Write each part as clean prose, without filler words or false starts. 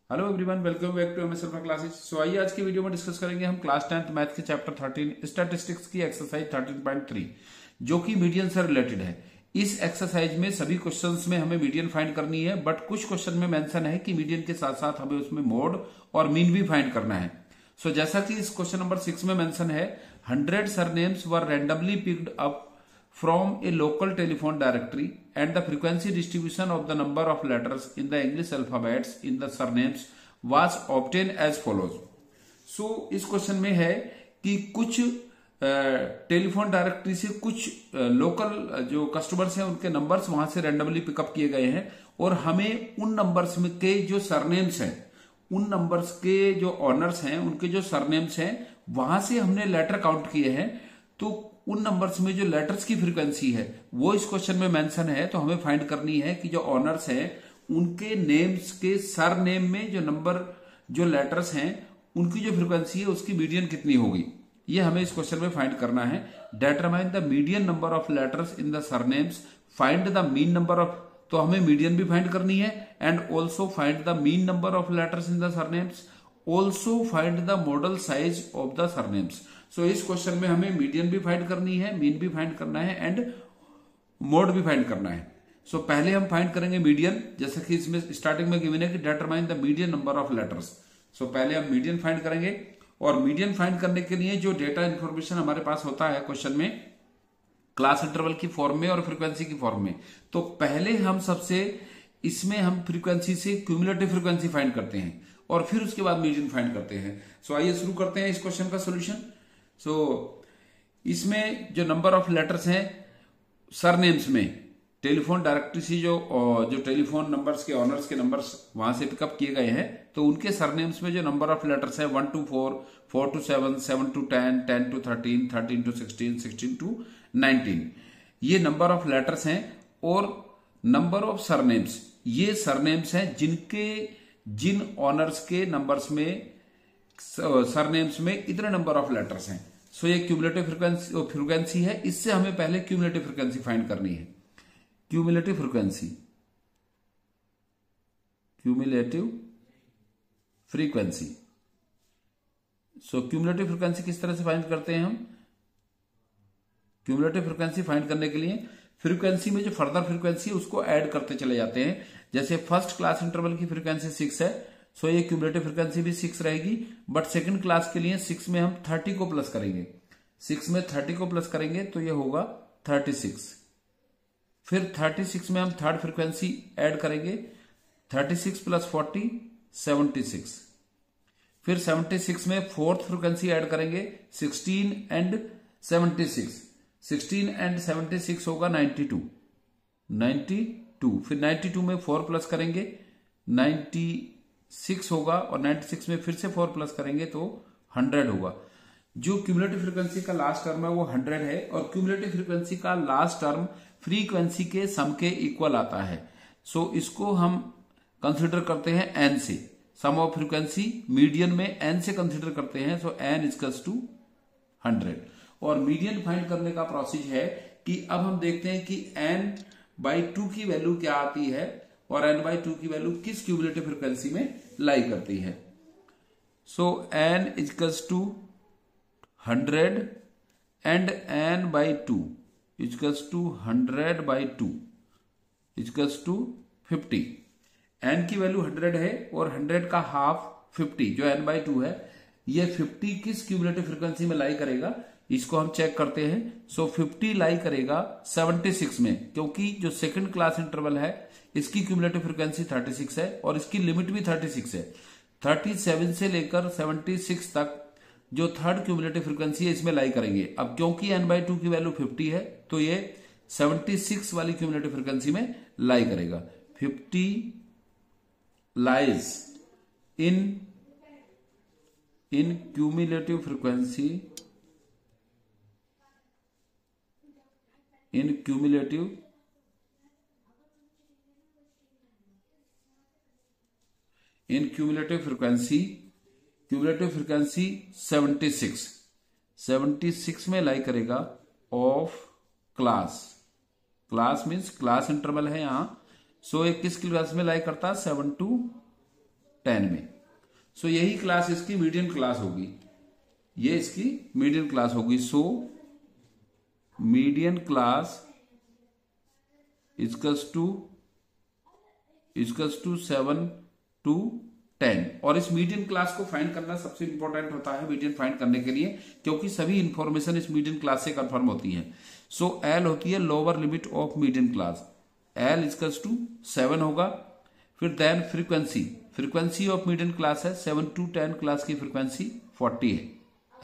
Hello everyone, welcome back to MS classes. So आइए आज की वीडियो में डिस्कस करेंगे हम क्लास 10th मैथ के चैप्टर 13 स्टैटिस्टिक्स की एक्सरसाइज 13.3 जो कि मीडियन से रिलेटेड है। इस एक्सरसाइज में सभी क्वेश्चंस में हमें मीडियन फाइंड करनी है, बट कुछ क्वेश्चन में मेंशन है कि मीडियन के साथ साथ हमें उसमें मोड और मीन भी फाइंड करना है। सो जैसा कि इस क्वेश्चन नंबर 6 में मेंशन है, 100 surnames were randomly picked up from a local telephone directory and the frequency distribution of the number of letters in the English alphabets in the surnames was obtained as follows. So इस question में है कि कुछ telephone directory से कुछ local जो customers हैं उनके नंबर्स वहां से रैंडमली पिकअप किए गए हैं और हमें उन नंबर्स में के जो सरनेम्स हैं, उन नंबर्स के जो ऑनर्स हैं, उनके जो सरनेम्स हैं वहां से हमने लेटर काउंट किए हैं। तो उन नंबर्स में जो लेटर्स की फ्रीक्वेंसी है वो इस क्वेश्चन में मेंशन है। तो हमें फाइंड करनी है कि जो ऑनर्स हैं उनके नेम्स के सर नेम में जो नंबर जो लेटर्स हैं उनकी जो फ्रीक्वेंसी है उसकी मीडियन कितनी होगी, ये हमें इस क्वेश्चन में फाइंड करना है। Determine the median number of letters in the surnames, find the mean number of, तो हमें मीडियन भी फाइंड करनी है and also find the mean number of letters in the surnames, also find the modal size of the surnames. So इस question में हमें median भी find करनी है, मीन भी फाइंड करना है एंड मोड भी फाइंड करना है। सो पहले हम फाइंड करेंगे मीडियन, जैसा कि इसमें स्टार्टिंग में गिवन है कि determine the median number of letters. So पहले हम मीडियन फाइंड करेंगे और मीडियन फाइंड करने के लिए जो डेटा इंफॉर्मेशन हमारे पास होता है क्वेश्चन में क्लास इंटरवल की फॉर्म में और फ्रीक्वेंसी की फॉर्म में, तो पहले हम सबसे इसमें हम फ्रीक्वेंसी से क्यूमुलेटिव फ्रीक्वेंसी फाइंड करते हैं और फिर उसके बाद मीडियन फाइंड करते हैं। सो आइए शुरू करते हैं इस क्वेश्चन का सोल्यूशन। सो इसमें जो नंबर ऑफ लेटर्स हैं सरनेम्स में टेलीफोन डायरेक्टरी से जो टेलीफोन नंबर्स के ऑनर्स के नंबर्स वहां से पिकअप किए गए हैं, तो उनके सरनेम्स में जो नंबर ऑफ लेटर्स है 1 to 4, 4 to 7, 7 to 10, 10 to 13, 13 to 16, 16 to 19, ये नंबर ऑफ लेटर्स हैं। और नंबर ऑफ सरनेम्स, ये सरनेम्स हैं जिन ऑनर्स के नंबर्स में सरनेम्स में इतने नंबर ऑफ लेटर्स हैं। सो ये क्यूमुलेटिव फ्रीक्वेंसी है, इससे हमें पहले क्यूमुलेटिव फ्रीक्वेंसी फाइंड करनी है। Cumulative frequency, cumulative frequency. So cumulative frequency किस तरह से फाइंड करते हैं हम? क्यूमुलेटिव फ्रीक्वेंसी फाइंड करने के लिए फ्रीक्वेंसी में जो फर्दर फ्रीक्वेंसी है उसको ऐड करते चले जाते हैं। जैसे फर्स्ट क्लास इंटरवल की फ्रीक्वेंसी 6 है, सो ये क्यूमुलेटिव फ्रीक्वेंसी भी 6 रहेगी, बट सेकंड क्लास के लिए 6 में हम 30 को प्लस करेंगे। 6 में 30 को प्लस करेंगे तो ये होगा 36। फिर 36 में हम थर्ड फ्रीक्वेंसी ऐड करेंगे, 36 प्लस 40 76। फिर 76 में फोर्थ फ्रीक्वेंसी ऐड करेंगे 16 एंड 76, 16 एंड 76 होगा 92। फिर 92 में 4 प्लस करेंगे 96 होगा और 96 में फिर से 4 प्लस करेंगे तो 100 होगा। जो क्यूमुलेटिव फ्रीक्वेंसी का लास्ट टर्म है वो 100 है और क्यूमुलेटिव फ्रीक्वेंसी का लास्ट टर्म फ्रीक्वेंसी के सम के इक्वल आता है। सो इसको हम कंसिडर करते हैं एन से, सम ऑफ फ्रीक्वेंसी मीडियन में एन से कंसिडर करते हैं। सो एन इक्वल्स टू 100 और मीडियन फाइंड करने का प्रोसेस है कि अब हम देखते हैं कि n/2 की वैल्यू क्या आती है और n/2 की वैल्यू किस क्यूमुलेटिव फ्रीक्वेंसी में लाई करती है। So n equals to 100 and n/2 equals to 100/2 equals to 50। n की वैल्यू 100 है और 100 का हाफ 50 जो n/2 है, ये 50 किस क्यूमुलेटिव फ्रीक्वेंसी में लाई करेगा इसको हम चेक करते हैं। सो 50 लाई करेगा 76 में, क्योंकि जो सेकंड क्लास इंटरवल है इसकी क्यूमुलेटिव फ्रीक्वेंसी 36 है और इसकी लिमिट भी 36 है। 37 से लेकर 76 तक जो थर्ड क्यूमुलेटिव फ्रीक्वेंसी है इसमें लाई करेंगे। अब क्योंकि n/2 की वैल्यू 50 है तो ये 76 वाली क्यूमुलेटिव फ्रीक्वेंसी में लाई करेगा। 50 lies in cumulative frequency cumulative frequency 76 में लाई करेगा of class means class interval है यहां। सो एक किस क्लास में लाई करता है 7 to 10 में। सो यही क्लास इसकी मीडियन क्लास होगी, ये इसकी मीडियन क्लास होगी। So median class equals to 7 to 10। और इस मीडियन क्लास को फाइंड करना सबसे इंपॉर्टेंट होता है मीडियन फाइंड करने के लिए, क्योंकि सभी इंफॉर्मेशन इस मीडियन क्लास से कंफर्म होती है। सो एल होती है lower limit of median class, L equals to 7 होगा। फिर then frequency of median class है 7 to 10 क्लास की फ्रीक्वेंसी 40 है,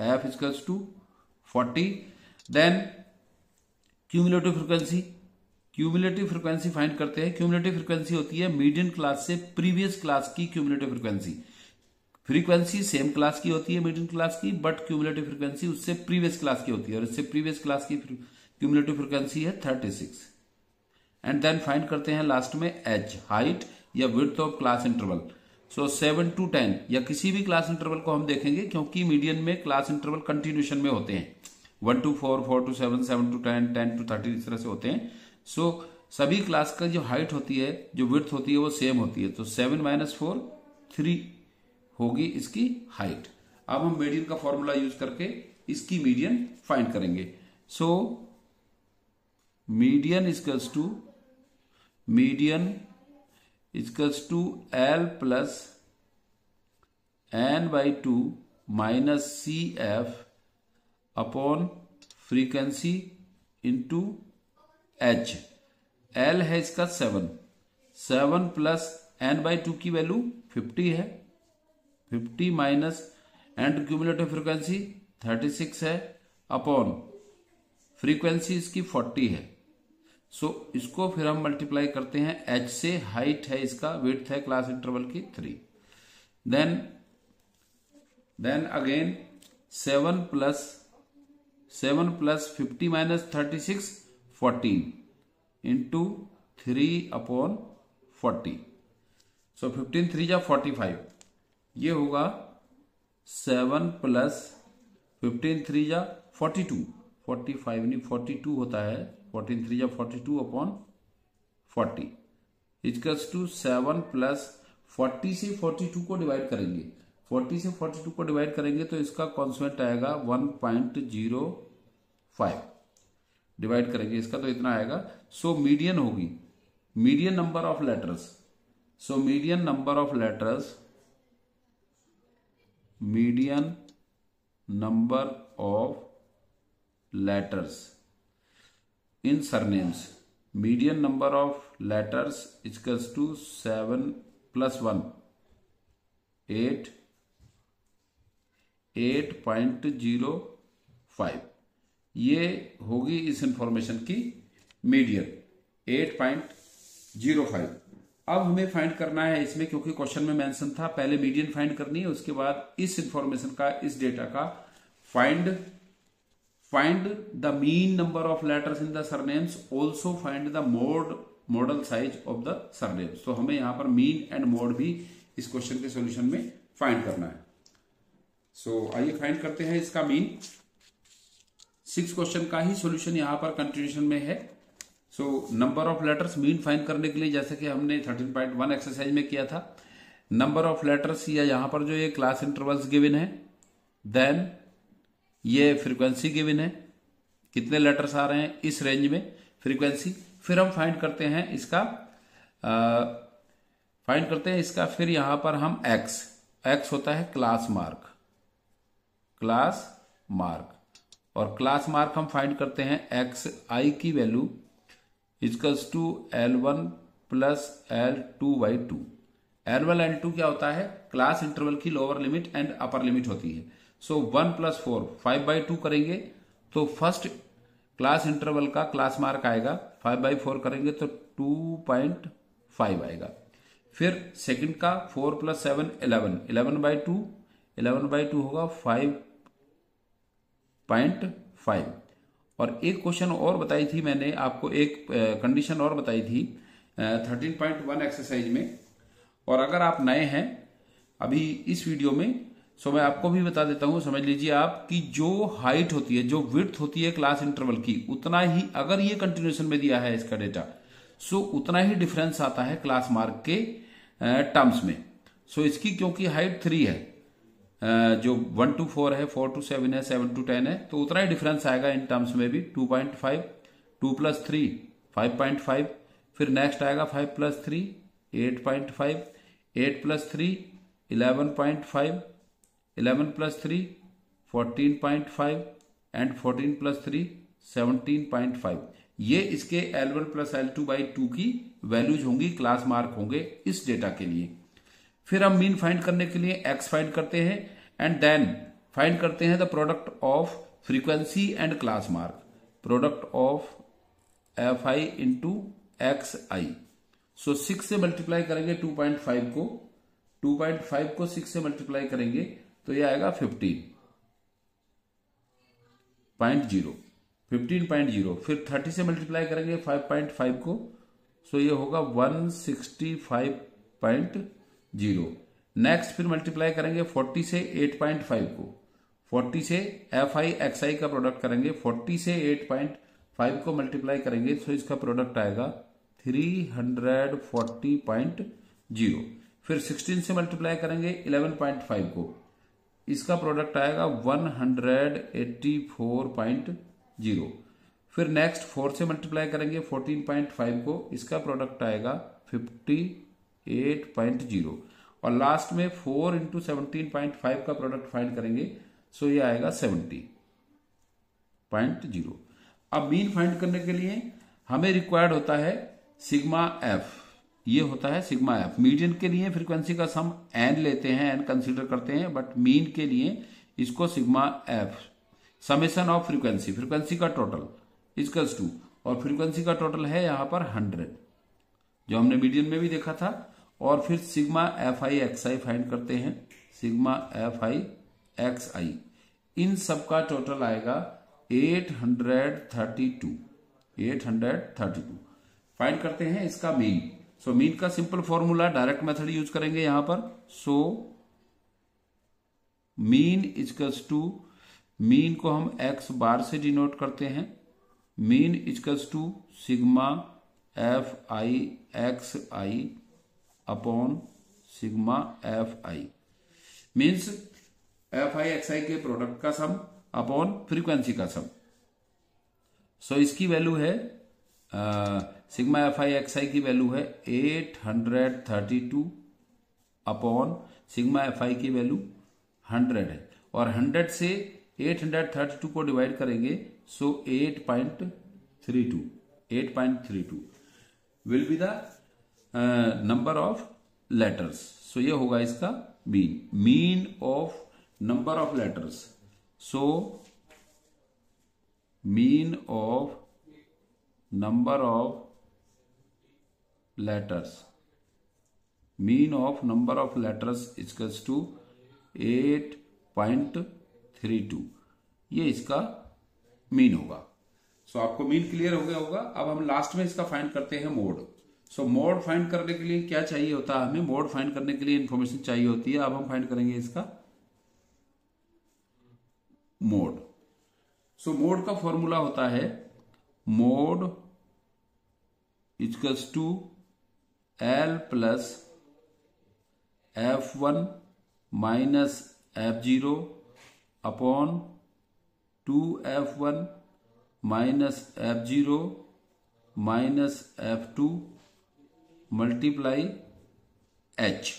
F equals to 40। Then cumulative frequency find करते हैं। क्यूमुलेटिव फ्रीक्वेंसी होती है मीडियन क्लास से प्रीवियस क्लास की क्यूमुलेटिव फ्रीक्वेंसी सेम क्लास की होती है मीडियन क्लास की, बट क्यूमुलेटिव फ्रीक्वेंसी उससे प्रीवियस क्लास की होती है, और इससे प्रीवियस क्लास की क्यूमुलेटिव फ्रीक्वेंसी है 36। एंड देन फाइंड करते हैं लास्ट में एच, हाइट या width of class interval. So 7 to 10 या किसी भी क्लास इंटरवल को हम देखेंगे, क्योंकि मीडियन में क्लास इंटरवल कंटिन्यूशन में होते हैं, 1 to 4, 4 to 7, 7 to 10, 10 to 30 इस तरह से होते हैं। सो सभी क्लास का जो हाइट होती है, जो विड्थ होती है, वो सेम होती है। तो 7 - 4 3 होगी इसकी हाइट। अब हम मीडियन का फॉर्मूला यूज करके इसकी मीडियन फाइंड करेंगे। So median equals to L plus n/2 minus C F upon frequency into H. L है इसका 7 प्लस n/2 की वैल्यू 50 है, 50 माइनस एंड क्यूमुलेटिव फ्रीक्वेंसी 36 है अपॉन फ्रीक्वेंसी इसकी 40 है। सो इसको फिर हम मल्टीप्लाई करते हैं एच से, हाइट है इसका, विड्थ है क्लास इंटरवल की 3। Then again 7 plus 50 minus 36 14 into 3 upon 40। So 15 3 जा 45, ये होगा 7 प्लस 15 3 जा 42, 45 नहीं 42 होता है, 14 3 जा 42 अपॉन 40 इक्वल्स टू 7 प्लस 40 से 42 को डिवाइड करेंगे, 40 से 42 को डिवाइड करेंगे तो इसका कॉन्स्टेंट आएगा 1.05 डिवाइड करेंगे इसका तो इतना आएगा। सो मीडियन होगी median number of letters. So median number of letters in surnames, median number of letters equals to 7 + 1 8.05। ये होगी इस इंफॉर्मेशन की मीडियन 8.05। अब हमें फाइंड करना है इसमें, क्योंकि क्वेश्चन में मेंशन था पहले मीडियन फाइंड करनी है, उसके बाद इस इंफॉर्मेशन का, इस डेटा का find the mean number of letters in the surnames, also find the modal size of the surnames. तो हमें यहां पर मीन एंड मोड भी इस क्वेश्चन के सॉल्यूशन में फाइंड करना है। सो आइए फाइंड करते हैं इसका मीन। 6 क्वेश्चन का ही सॉल्यूशन यहां पर कंटिन्यूशन में है। So number of letters mean find करने के लिए, जैसे कि हमने 13.1 एक्सरसाइज में किया था, नंबर ऑफ लेटर्स या यहां पर जो ये क्लास इंटरवल्स गिवन है, देन ये फ्रीक्वेंसी गिवन है, कितने लेटर्स आ रहे हैं इस रेंज में फ्रीक्वेंसी, फिर हम फाइंड करते हैं इसका फिर यहां पर हम एक्स होता है क्लास मार्क, और क्लास मार्क हम फाइंड करते हैं एक्स आई की value equals to L1 plus L2/2। L1 L2 क्या होता है, क्लास इंटरवल की lower limit and upper limit होती है। सो 1 + 4 5/2 करेंगे तो फर्स्ट क्लास इंटरवल का क्लास मार्क आएगा, 5/4 करेंगे तो 2.5 आएगा। फिर सेकंड का 4 + 7 11, 11/2 होगा 5.5। और एक क्वेश्चन और बताई थी मैंने आपको, एक कंडीशन और बताई थी 13.1 एक्सरसाइज में, और अगर आप नए हैं अभी इस वीडियो में, सो मैं आपको भी बता देता हूं, समझ लीजिए आप कि जो हाइट होती है, जो विड्थ होती है क्लास इंटरवल की, उतना ही अगर ये कंटिन्यूशन में दिया है इसका डेटा, सो उतना ही डिफरेंस आता है क्लास मार्क के टर्म्स में। सो इसकी क्योंकि हाइट 3 है, जो 1 to 4 है, 4 to 7 है, 7 to 10 है, तो उतना ही डिफरेंस आएगा इन टर्म्स में भी। 2.5, 2 + 3 5.5, फिर नेक्स्ट आएगा 5 + 3 8.5, 8 + 3 11.5, 11 + 3 14.5 एंड 14 + 3 17.5। ये इसके L1 + L2/2 की वैल्यूज होंगी, क्लास मार्क होंगे इस डेटा के लिए। फिर हम मीन फाइंड करने के लिए x फाइंड करते हैं एंड देन फाइंड करते हैं the product of frequency and class mark, product of fi into xi। सो 6 से मल्टीप्लाई करेंगे 2.5 को, 2.5 को 6 से मल्टीप्लाई करेंगे तो ये आएगा 15.0। फिर 30 से मल्टीप्लाई करेंगे 5.5 को, सो ये होगा 165.0। नेक्स्ट फिर मल्टीप्लाई करेंगे 40 से 8.5 को, 40 से fi xi का प्रोडक्ट करेंगे, 40 से 8.5 को मल्टीप्लाई करेंगे तो इसका प्रोडक्ट आएगा 340.0। फिर 16 से मल्टीप्लाई करेंगे 11.5 को, इसका प्रोडक्ट आएगा 184.0। फिर नेक्स्ट 4 से मल्टीप्लाई करेंगे 14.5 को, इसका प्रोडक्ट आएगा 58.0। और लास्ट में 4 × 17.5 का प्रोडक्ट फाइंड करेंगे, सो ये आएगा 70.0। अब मीन फाइंड करने के लिए हमें रिक्वायर्ड होता है सिग्मा एफ, ये होता है सिग्मा एफ। मीडियन के लिए फ्रीक्वेंसी का सम एन लेते हैं, एन कंसीडर करते हैं, बट मीन के लिए इसको sigma F, summation of frequency, frequency का टोटल इक्वल्स टू, और फ्रीक्वेंसी का टोटल है यहां पर 100 जो हमने मीडियन में भी देखा था। और फिर sigma f i x i find करते हैं, sigma f i x i, इन सब का टोटल आएगा 832। फाइंड करते हैं इसका मीन। सो मीन का simple formula direct method use करेंगे यहां पर। So mean equals to, mean को हम x बार से डिनोट करते हैं, mean equals to sigma f i x i upon sigma f i, means f i x i के प्रोडक्ट का सम अपॉन फ्रीक्वेंसी का सम। सो इसकी वैल्यू है सिग्मा एफ आई एक्स आई की वैल्यू है 832 अपॉन सिग्मा एफ आई की वैल्यू 100 है, और 100 से 832 को डिवाइड करेंगे, so 8.32 will be the number of letters. So ये होगा इसका mean of number of letters. So mean of number of letters, mean of number of letters equals to 8.32, ये इसका मीन होगा। सो आपको मीन क्लियर हो गया होगा। अब हम लास्ट में इसका फाइंड करते हैं मोड। सो मोड फाइंड करने के लिए क्या चाहिए होता है हमें, मोड फाइंड करने के लिए इंफॉर्मेशन चाहिए होती है। अब हम फाइंड करेंगे इसका मोड। सो मोड का फॉर्मूला होता है mode equals to L plus F1 minus F0 upon 2F1 minus F0 minus F2 multiply H।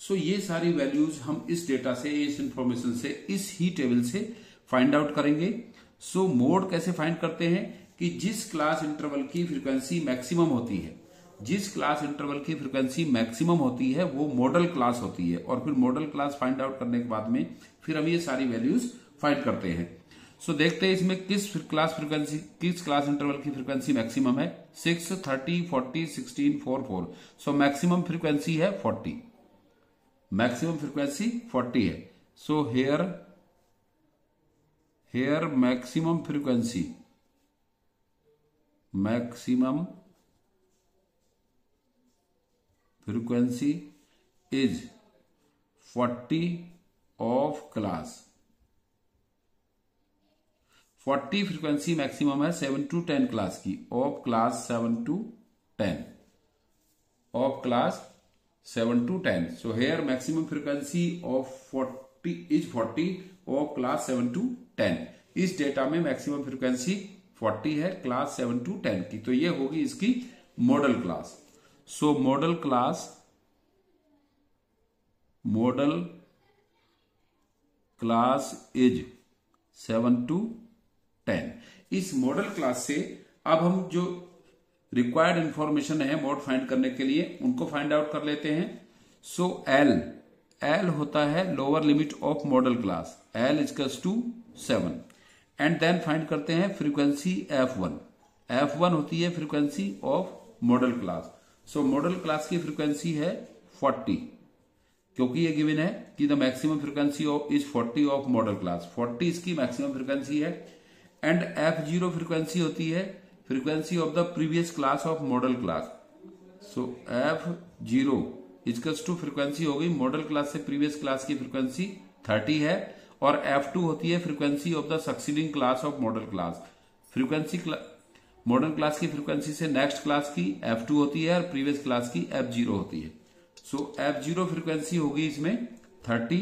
So ये सारी वैल्यूज हम इस डेटा से, इस इंफॉर्मेशन से, इस ही टेबल से फाइंड आउट करेंगे। सो मोड कैसे फाइंड करते हैं कि जिस क्लास इंटरवल की फ्रीक्वेंसी मैक्सिमम होती है, जिस क्लास इंटरवल की फ्रीक्वेंसी मैक्सिमम होती है वो मॉडल क्लास होती है, और फिर मॉडल क्लास फाइंड आउट करने के बाद में फिर हम ये सारी वैल्यूज फाइंड करते हैं। सो देखते हैं इसमें किस क्लास इंटरवल की फ्रीक्वेंसी मैक्सिमम है। 6, 30, 40, 16, 4, 4। सो मैक्सिमम फ्रीक्वेंसी है 40, मैक्सिमम फ्रीक्वेंसी 40 है। So here maximum frequency is 40 of class 40 frequency maximum है 7 to 10 क्लास की, of class 7 to 10, of class 7 to 10. So here maximum frequency of 40 is 40 of class 7 to 10. इस data में maximum frequency 40 है class 7 to 10 की, तो ये होगी इसकी model class. So modal class is 7 to 10. इस मॉडल क्लास से अब हम जो रिक्वायर्ड इंफॉर्मेशन है मोड फाइंड करने के लिए उनको फाइंड आउट कर लेते हैं. सो एल होता है lower limit of modal class, L equals to 7. And then find करते हैं फ्रीक्वेंसी F1 होती है frequency of modal class. So modal class की फ्रीक्वेंसी है 40, क्योंकि ये गिवन है कि the maximum frequency is 40 of modal class. 40 इसकी मैक्सिमम फ्रीक्वेंसी है. एंड F0 फ्रीक्वेंसी होती है frequency of the previous class of modal class. So F0 equals to frequency होगी मॉडल क्लास से प्रीवियस क्लास की फ्रीक्वेंसी 30 है, और F2 होती है frequency of the succeeding class of modal class. Frequency model class की फ्रीक्वेंसी से next class की F2 होती है और प्रीवियस क्लास की F0 होती है. सो F0 फ्रीक्वेंसी होगी इसमें 30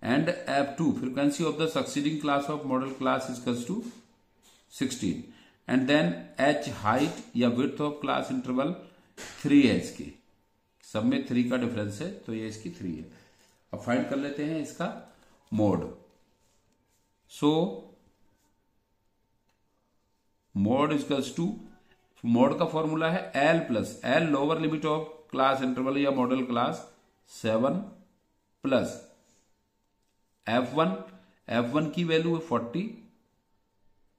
and F2 frequency of the succeeding class of modal class equals to 16. And then H height या विड्थ ऑफ क्लास इंटरवल 3 है इसकी, सब में 3 का डिफरेंस है, तो ये इसकी 3 है. अब फाइंड कर लेते हैं इसका mode. So mode equals to, mode का फॉर्मूला है L lower limit of class interval या मॉडल क्लास 7 प्लस F1 की वैल्यू है 40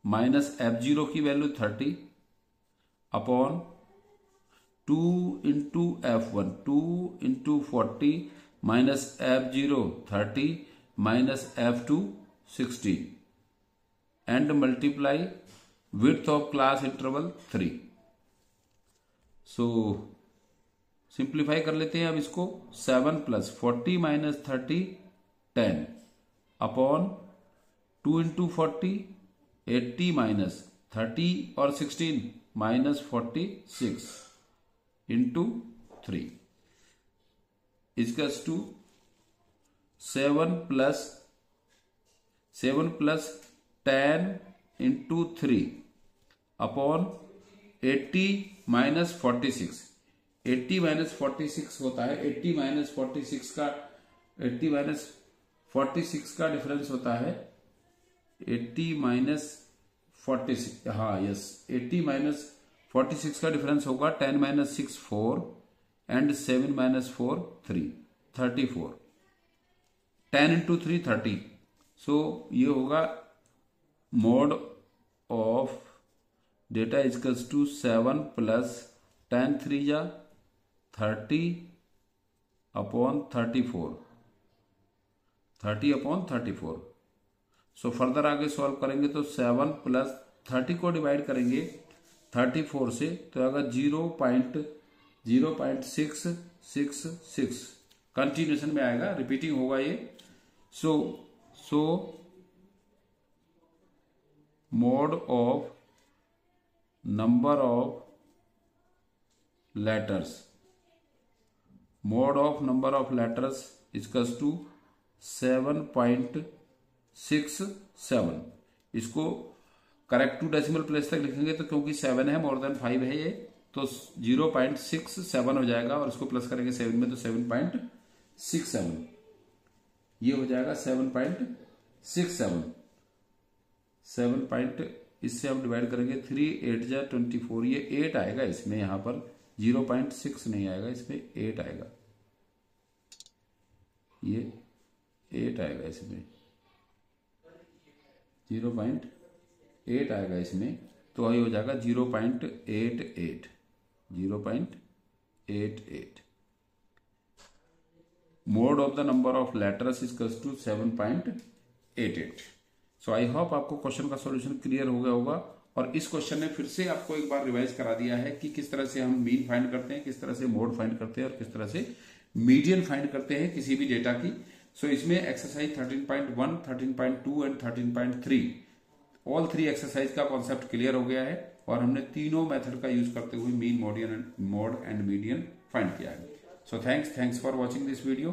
माइनस F0 की value 30 upon 2 into F1, 2 into 40 minus F0 30 minus F2 60 and multiply width of class interval 3. So simplify कर लेते हैं अब इसको. 7 plus 40 minus 30 10 upon 2 into 40 80 minus 30 और 16 minus 46 into 3 equals to 7 plus 10 into 3 upon 80 minus 46. 80 minus 46 होता है 80 minus 46 का difference होता है 80 माइनस 46, हाँ यस 80 माइनस 46 का डिफरेंस होगा 10 minus 6 4 and 7 minus 4 3 34. 10 into 3 30. So ये होगा mode of data equals to 7 plus 10 3 जा 30 अपॉन 34, 30 अपॉन 34. सो फर्दर आगे सॉल्व करेंगे तो 7 प्लस 30 को डिवाइड करेंगे 34 से तो अगर 0.0666 कंटिन्यूशन में आएगा, रिपीटिंग होगा ये. So mode of number of letters equals to 7.67. इसको करेक्ट टू डेसिमल प्लेस तक लिखेंगे तो क्योंकि 7 है मोर देन 5 है ये, तो 0.67 हो जाएगा और इसको प्लस करेंगे 7 में तो 7.67 ये हो जाएगा 7.67. 7 इससे हम डिवाइड करेंगे 3 8 जा 24, ये 8 आएगा इसमें, यहां पर 0.6 नहीं आएगा, इसमें 8 आएगा, ये 8 आएगा इसमें, 0.8 आएगा इसमें, तो ये हो जाएगा 0.88. Mode of the number of letters equals to 7.88. So I hope आपको क्वेश्चन का सॉल्यूशन क्लियर हो गया होगा, और इस क्वेश्चन ने फिर से आपको एक बार रिवाइज करा दिया है कि किस तरह से हम मीन फाइंड करते हैं, किस तरह से मोड फाइंड करते हैं और किस तरह से मीडियन फाइंड करते हैं किसी भी डेटा की. सो इसमें एक्सरसाइज 13.1, 13.2 एंड 13.3 ऑल 3 एक्सरसाइज का कॉन्सेप्ट क्लियर हो गया है, और हमने तीनों मेथड का यूज करते हुए mean, mode and median find किया है। So thanks for watching this video.